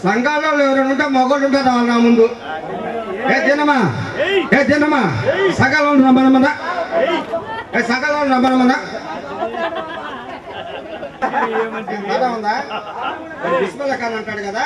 సంఘాల్లో ఎవరైనా మొగోళ్ళు ఉంటారు నా ముందు. ఏ తినమా సంఘాల్లో రమ్మనమన్నా, సంఘాల్లో రమ్మనమన్నా ఉందా? బిస్మిల్లా ఖాన్ అంటాడు కదా.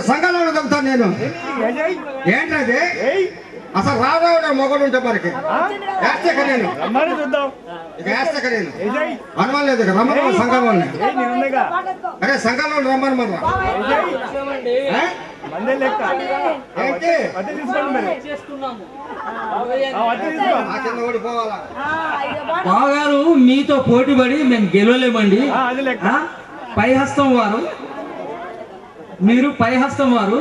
సంఘాలలో దొంగతాను నేను. ఏంటది అసలు రావడం మొగడు ఉంటే మనకి వేస్తాక నేను ఇక వేస్తాక నేను అనవలేదు రమ్మను సంఘం వాళ్ళని. అరే సంఘంలో రమ్మను మన బావగారు మీతో పోటీపడి మేము గెలవలేమండి. పై హస్తం వారు, మీరు పై హస్తం వారు,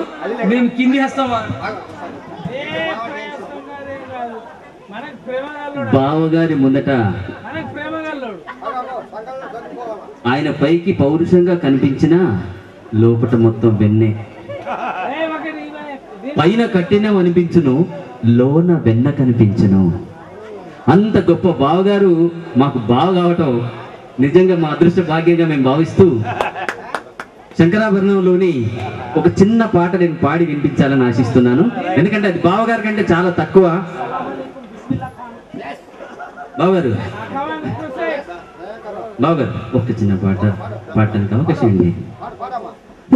మేము కింది హస్తం వారు. బావగారి ముందట ఆయన పైకి పౌరుషంగా కనిపించిన లోపట మొత్తం వెన్నే. పైన కట్టిన అనిపించును, లోన వెన్న కనిపించును. అంత గొప్ప బావగారు మాకు బావ కావటం నిజంగా మా అదృష్ట భాగ్యంగా మేము భావిస్తూ శంకరాభరణంలోని ఒక చిన్న పాట నేను పాడి వినిపించాలని ఆశిస్తున్నాను. ఎందుకంటే అది బావగారి కంటే చాలా తక్కువ. బావగారు ఒక చిన్న పాట పాడటానికి అవకాశం ఉంది.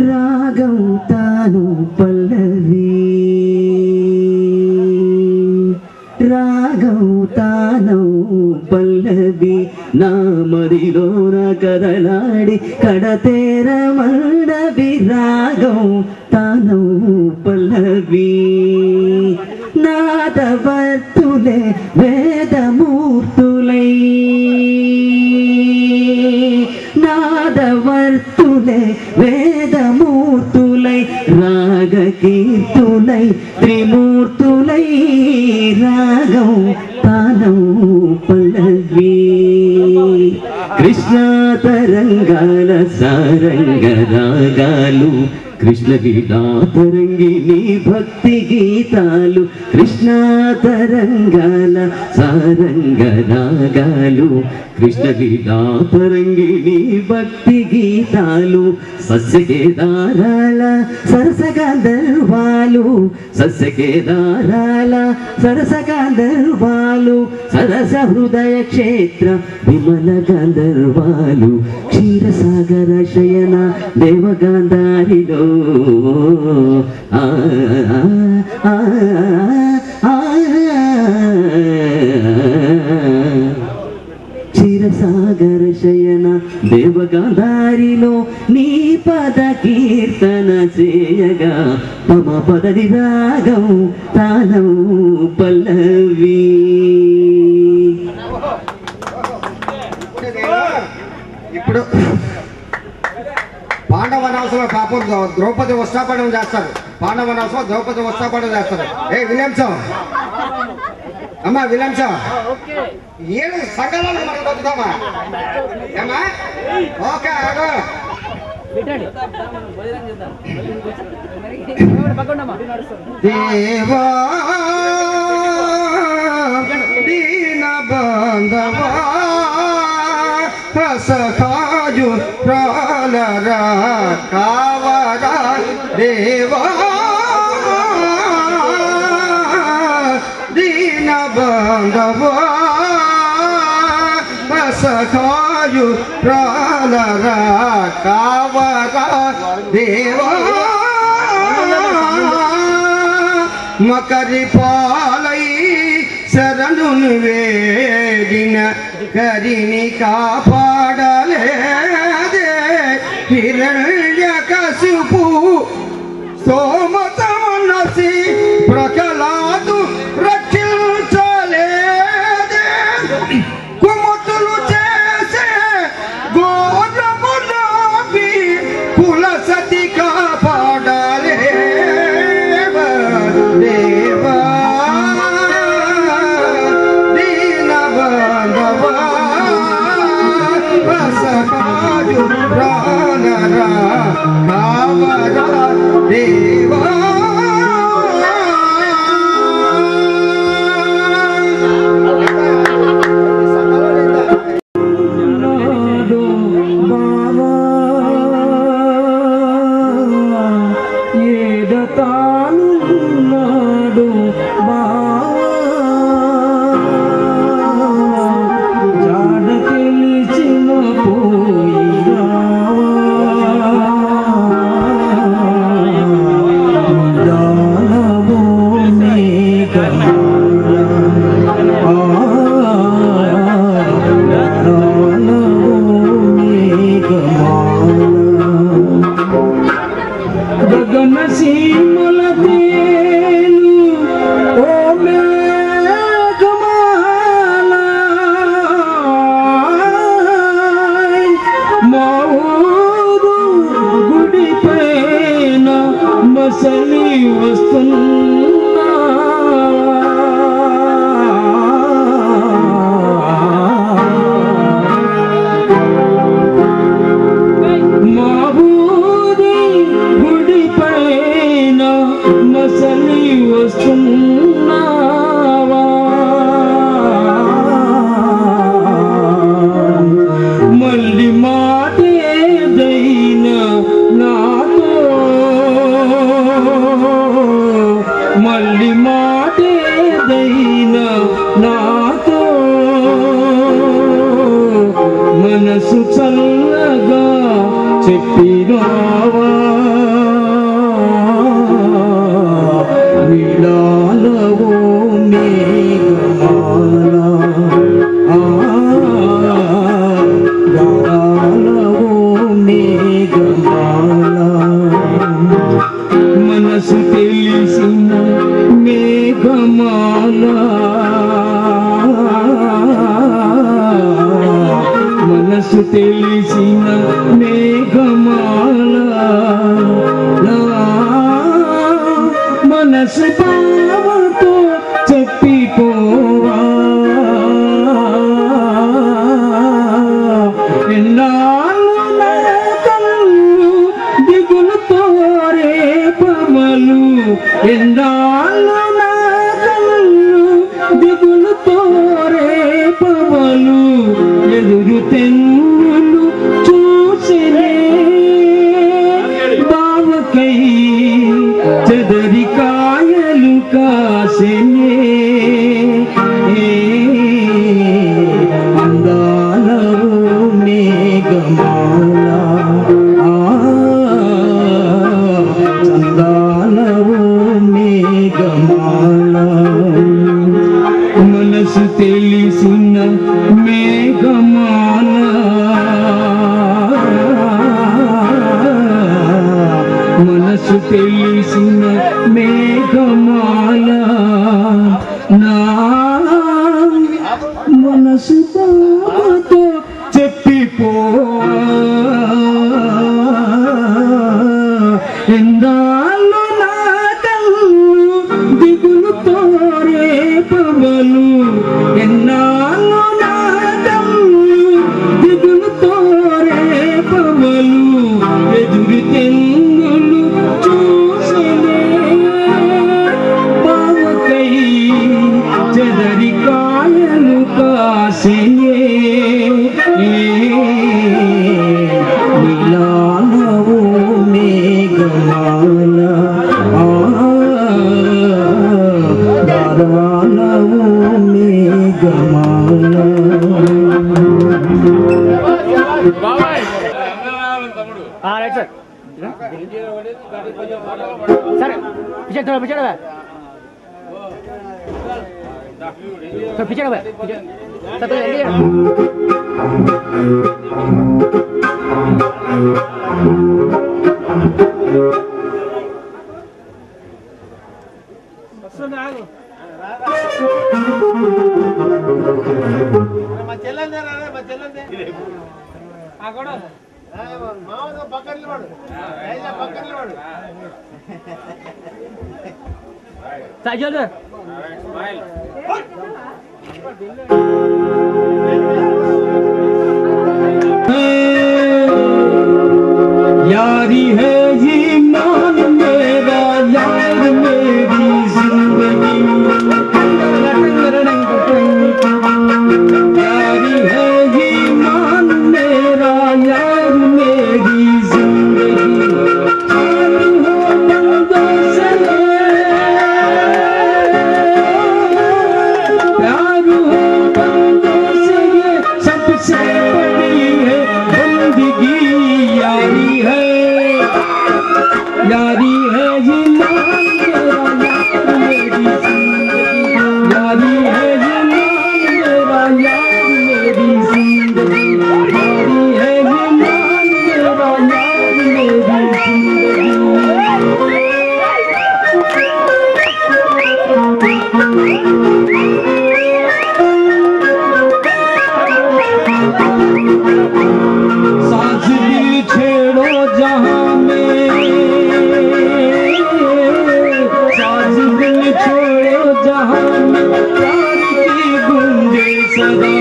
రాగం తాను పల్లవి, రాగం తాను పల్లవి, నా మదిలోన కదలాడి కడతేర మండవి. రాగం తాను పల్లవి, నాదవర్తులే వేదమూర్తులై, నాదవర్తులే వేదమూర్తులై, రాగకీర్తులై త్రిమూర్తులై. రాగం తానం పల్లవి, కృష్ణ తరంగాల సారంగ రాగాలు, కృష్ణ గీతా తరంగిణి భక్తి గీతాలు, కృష్ణ తరంగాల సారంగ రాగాలు, కృష్ణ గీతా తరంగిణి భక్తి గీతాలు, సస్యకేదారాల సరస గంధర్వాలు, సస్యకేదారాల సరస గంధర్వాలు, సరస హృదయ క్షేత్ర విమల గంధర్వాలు, క్షీరసాగర శయన దేవగాంధారిలో క్షీరసాగర శయన దేవగాంధారిలో నీ పద కీర్తన చేయగా పమ పదడి రాగం తానం పల్లవి. ఇప్పుడు పాండవనాశంలో పాపం ద్రౌపది వస్త్రాపణం చేస్తారు. పాండవనాశంలో ద్రౌపది వస్త్రాపణం చేస్తారు. విలియంసం అమ్మా, విలియంసం ఏడు సకలాలు మనం బతుకుతామా ఏమా? ఓకే ఆగో. దేవా దీన బంధవా సఖాజు ప్రాలరా కావరా దేవా దీన బంధవా సఖాజు ప్రాలరా కావరా దేవా మకరి పాలై శరణును వేడిన కరిని కాపాడలేదే హిరణ్యకశిపు సోమతమనసి ప్రకలాదు రక్షించలేదే కుమతులు చేసే గోరమునాపి కుల సతి కాపాడలే దేవా దీన బంధవా సఖాజు ప్రాణరా కావరా దేవా. తెలిసిన మేఘమాల మనసు భావతో చెప్పిపోవా ఎన్నాళ్ళు నరకలు దిగులుతో రేపమలు ఎన్నాళ్ళు నరకలు దిగులుతో రేపమలు ఎదురు తెన్నులు చూసినే బావకై చెదరికాయలు కాసినే అందాల మేఘమాల మనసు తెలిసిన మేఘమాల మనసు తెలిసిన మేఘమాల నా మనసు బాధతో చెప్పిపో ఎందాలు నా కళ్ళు దిగులుతో రేపవలు ఎన్నాళ్ళు నా కళ్ళు దిగులుతో రేపవలు ఎదురు తెంగులు చూసలే పావకై చెదరి కాయలు కాసే నీలానవు మేఘమాల దారాలవు మేఘమాల సరే పిచ్చా పిచ్చా पिछड़ यारी है ये मान मेरा यार मेरी जिंदगी यारी है ये मान मेरा यार मेरी जिंदगी चालू हो बंदों से प्यार हो बंदों से ये सबसे बड़ी है बंदगी यारी है ये मान मेरा यार मेरी जिंदगी यारी है ये मान मेरा यार मेरी जिंदगी यारी है ये मान मेरा यार मेरी जिंदगी साज दिल छेड़ो जहां में साज दिल छोड़ो जहां में प्यार की गूंजे सदा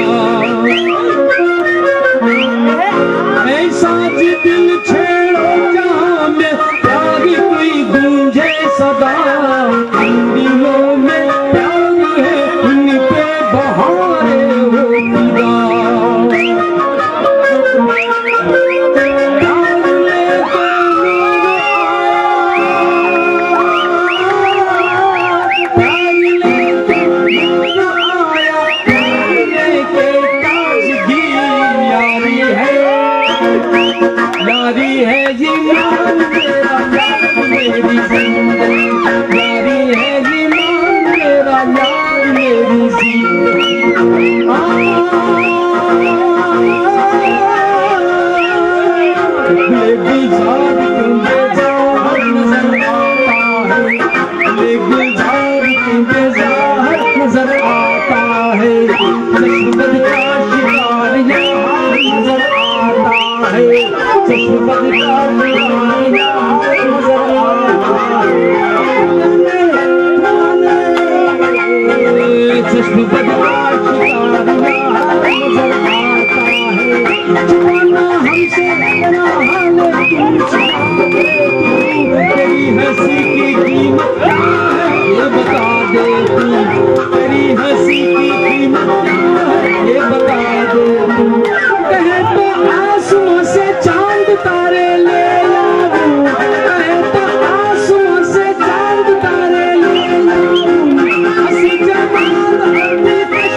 ऐ साज दिल छेड़ो जहां में प्यार की गूंजे सदा इन दिलों में प्यार है इन पे बहारे हो खुदा यारी है जी मान मेरा यार मेरी जिंदगी यारी है जी मान मेरा यार मेरी जिंदगी गुलजार तुम्हें ज़ाहर नजर आता है गुलजार तुम्हें ज़ाहर नजर आता है किस्मत का शिकार यहाँ नजर आता है किस्मत का शिकार यहाँ नजर आता है किस्मत का शिकार यहाँ नजर आता है जमाना हमसे बना हाल तेरी हंसी की कीमत क्या है ये बता दे तू तेरी हंसी की कीमत क्या है ये बता दे तू कहे तो आसमां से चांद तारे ले लाऊं कहे तो आसमां से चांद तारे ले लाऊं हंसी जमाल अपनी कश्म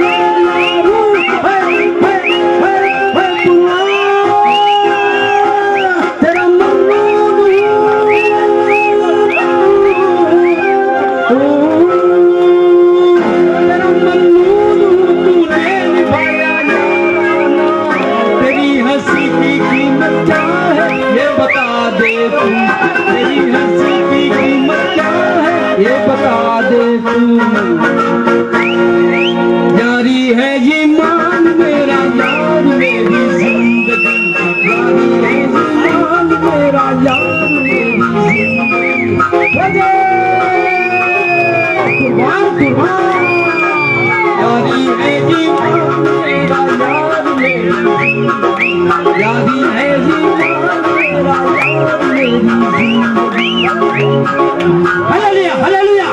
ले लाऊं तेरा तेरा मंजूर तूने निभाया याराना, तेरी हंसी की कीमत क्या है ये बता दे तू, तेरी हंसी की कीमत क्या है ये बता दे तू। यारी है ये मान मेरा यार मेरी जिंदगी, यारी है ये मान मेरा यार मेरी जिंदगी। कुर्बान कुर्बान यारी है ये मान मेरा यार मेरी जिंदगी, यारी है ये मान मेरा यार मेरी जिंदगी। Hallelujah hallelujah.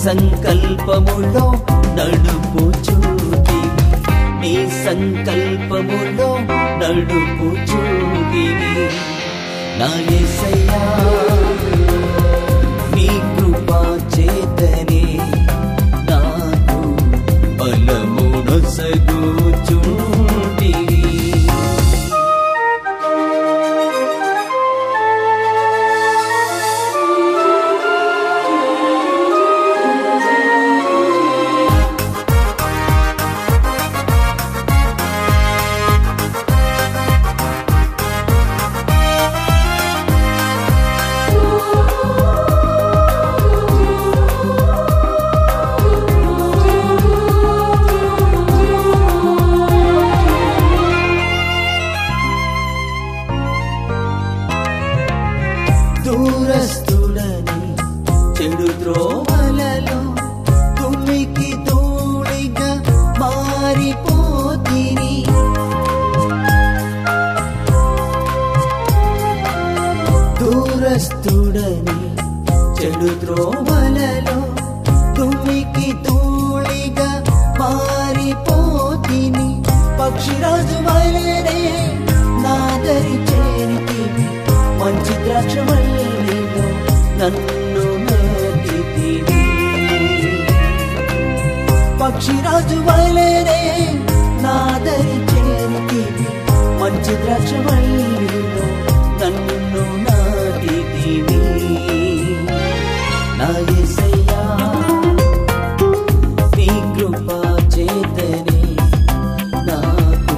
సంకల్పములో నడుపుచుంటివి, నీ సంకల్పములో నడుపుచుంటివి నా యేసయ్యా, నీ కృపా చేతనే నాకు బలము నొసగుచుంటివి. దూరస్తుడని చెడు ద్రోవలలో తుమ్మికి ధూళిగా మారిపోతిని, దూరస్తుడని చెడు ద్రోవలలో తుమ్మికి ధూళిగా పక్షిరాజు వలెనే నాదరి చేరితివి మంచి ద్రాక్షవల్లిలో నన్ను నాటితివి పక్షిరాజు వలెనే నాదరి చేరితివి మంచి ద్రాక్షవల్లిలో నన్ను నాటితివి నా యేసయ్యా నీ కృపా చేతనే నాకు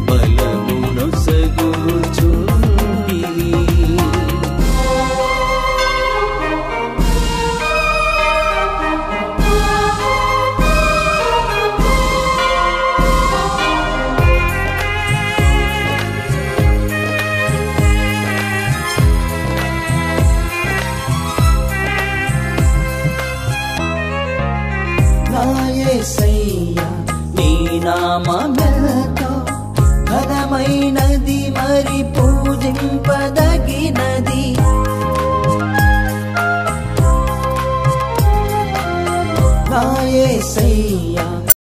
బలమును సగుచుండి నా యేసయ్యా నీ నామముతో ఘనమైనది మరి పూజింపదగిన